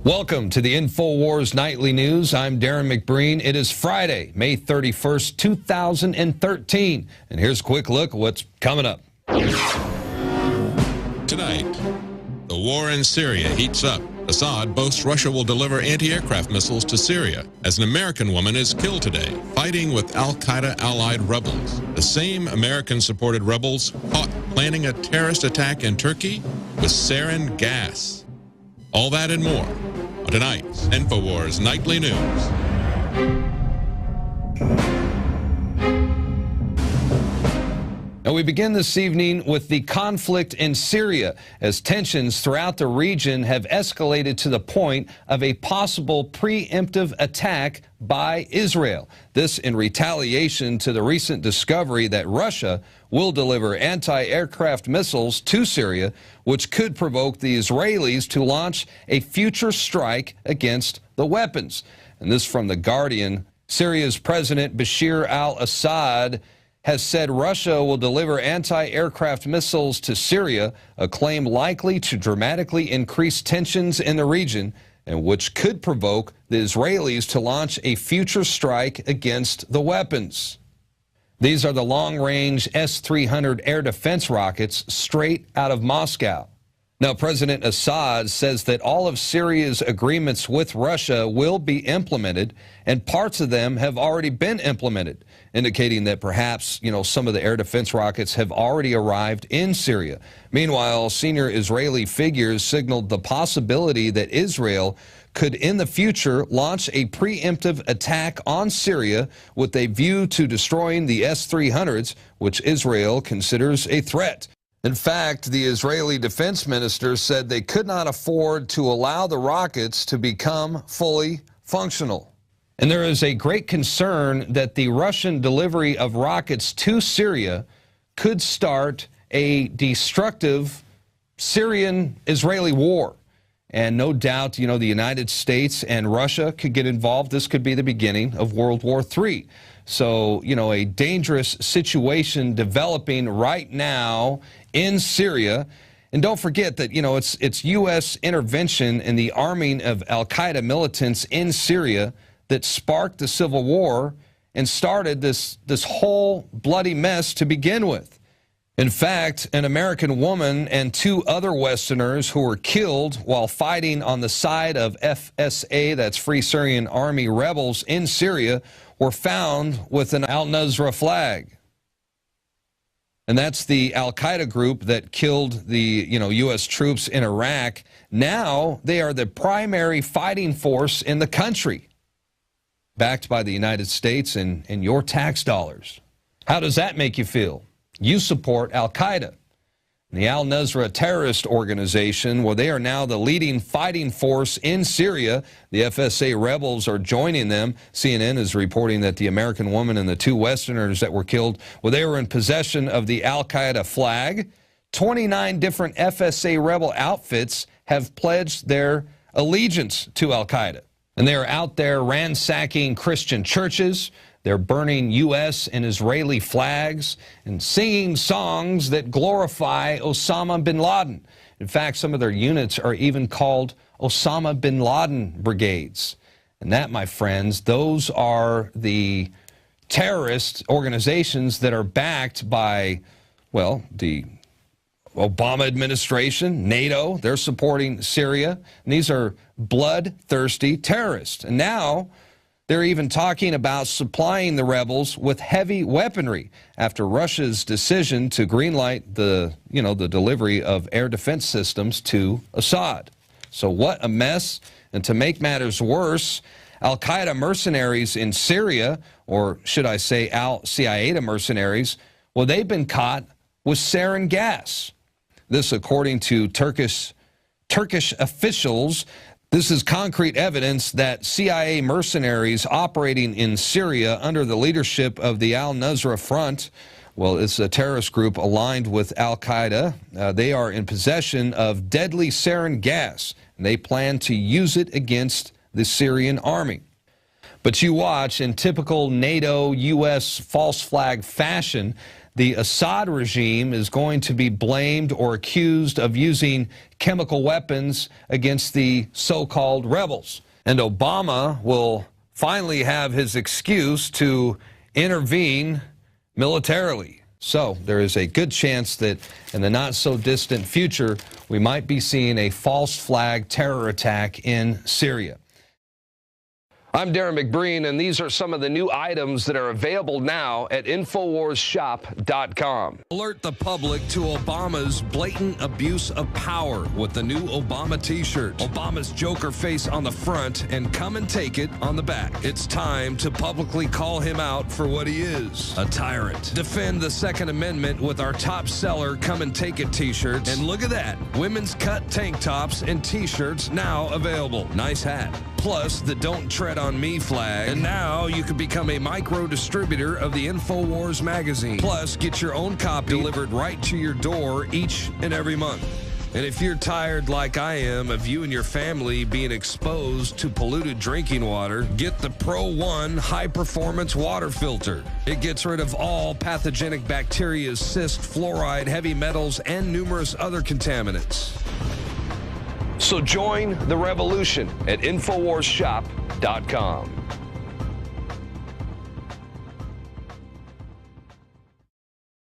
Welcome to the INFOWARS Nightly News. I'm DARRIN McBreen. It is Friday, May 31st, 2013. And here's a quick look at what's coming up. Tonight, the war in Syria heats up. Assad boasts Russia will deliver anti-aircraft missiles to Syria as an American woman is killed today, fighting with Al-Qaeda allied rebels. The same American-supported rebels caught planning a terrorist attack in Turkey with sarin gas. All that and more on tonight's INFOWARS Nightly News. Now we begin this evening with the conflict in Syria, as tensions throughout the region have escalated to the point of a possible preemptive attack by Israel. This in retaliation to the recent discovery that Russia will deliver anti-aircraft missiles to Syria, which could provoke the Israelis to launch a future strike against the weapons. And this from The Guardian. Syria's President Bashar al-Assad has said Russia will deliver anti-aircraft missiles to Syria, a claim likely to dramatically increase tensions in the region and which could provoke the Israelis to launch a future strike against the weapons. These are the long-range S-300 air defense rockets straight out of Moscow. Now, President Assad says that all of Syria's agreements with Russia will be implemented, and parts of them have already been implemented, indicating that perhaps, some of the air defense rockets have already arrived in Syria. Meanwhile, senior Israeli figures signaled the possibility that Israel could in the future launch a preemptive attack on Syria with a view to destroying the S-300s, which Israel considers a threat. In fact, the Israeli defense minister said they could not afford to allow the rockets to become fully functional. And there is a great concern that the Russian delivery of rockets to Syria could start a destructive Syrian-Israeli war. And no doubt, the United States and Russia could get involved. This could be the beginning of World War III. So, a dangerous situation developing right now in Syria. And don't forget that, it's U.S. intervention in the arming of Al-Qaeda militants in Syria that sparked the civil war and started this whole bloody mess to begin with. In fact, an American woman and two other Westerners who were killed while fighting on the side of FSA, that's Free Syrian Army rebels in Syria, were found with an Al-Nusra flag. And that's the Al-Qaeda group that killed the, U.S. troops in Iraq. Now they are the primary fighting force in the country, backed by the United States and your tax dollars. How does that make you feel? You support Al-Qaeda. The Al-Nusra terrorist organization, well, they are now the leading fighting force in Syria. The FSA rebels are joining them. CNN is reporting that the American woman and the two Westerners that were killed, well, they were in possession of the Al-Qaeda flag. 29 different FSA rebel outfits have pledged their allegiance to Al-Qaeda. And they are out there ransacking Christian churches. They're burning U.S. and Israeli flags and singing songs that glorify Osama bin Laden. In fact, some of their units are even called Osama bin Laden brigades. And that, my friends, those are the terrorist organizations that are backed by, well, the Obama administration, NATO. They're supporting Syria. And these are bloodthirsty terrorists. And now they're even talking about supplying the rebels with heavy weaponry after Russia's decision to greenlight the delivery of air defense systems to Assad. So what a mess. And to make matters worse, Al-Qaeda mercenaries in Syria, or should I say Al-Qaeda mercenaries, well, they've been caught with sarin gas. This according to Turkish officials. This is concrete evidence that CIA mercenaries operating in Syria under the leadership of the Al-Nusra Front, well, it's a terrorist group aligned with Al-Qaeda. They are in possession of deadly sarin gas, and they plan to use it against the Syrian army. But you watch, in typical NATO-U.S. false flag fashion, the Assad regime is going to be blamed or accused of using chemical weapons against the so-called rebels. And Obama will finally have his excuse to intervene militarily. So there is a good chance that in the not-so-distant future, we might be seeing a false flag terror attack in Syria. I'm Darren McBreen, and these are some of the new items that are available now at InfoWarsShop.com. Alert the public to Obama's blatant abuse of power with the new Obama t-shirt. Obama's Joker face on the front and "Come and Take It" on the back. It's time to publicly call him out for what he is, a tyrant. Defend the Second Amendment with our top seller "Come and Take It" t-shirts. And look at that, women's cut tank tops and t-shirts now available. Nice hat. Plus the "Don't Tread on Me" flag. And now you can become a micro distributor of the InfoWars magazine. Plus, get your own copy delivered right to your door each and every month. And if you're tired, like I am, of you and your family being exposed to polluted drinking water, get the Pro One high-performance water filter. It gets rid of all pathogenic bacteria, cyst, fluoride, heavy metals, and numerous other contaminants. So join the revolution at InfoWarsShop.com.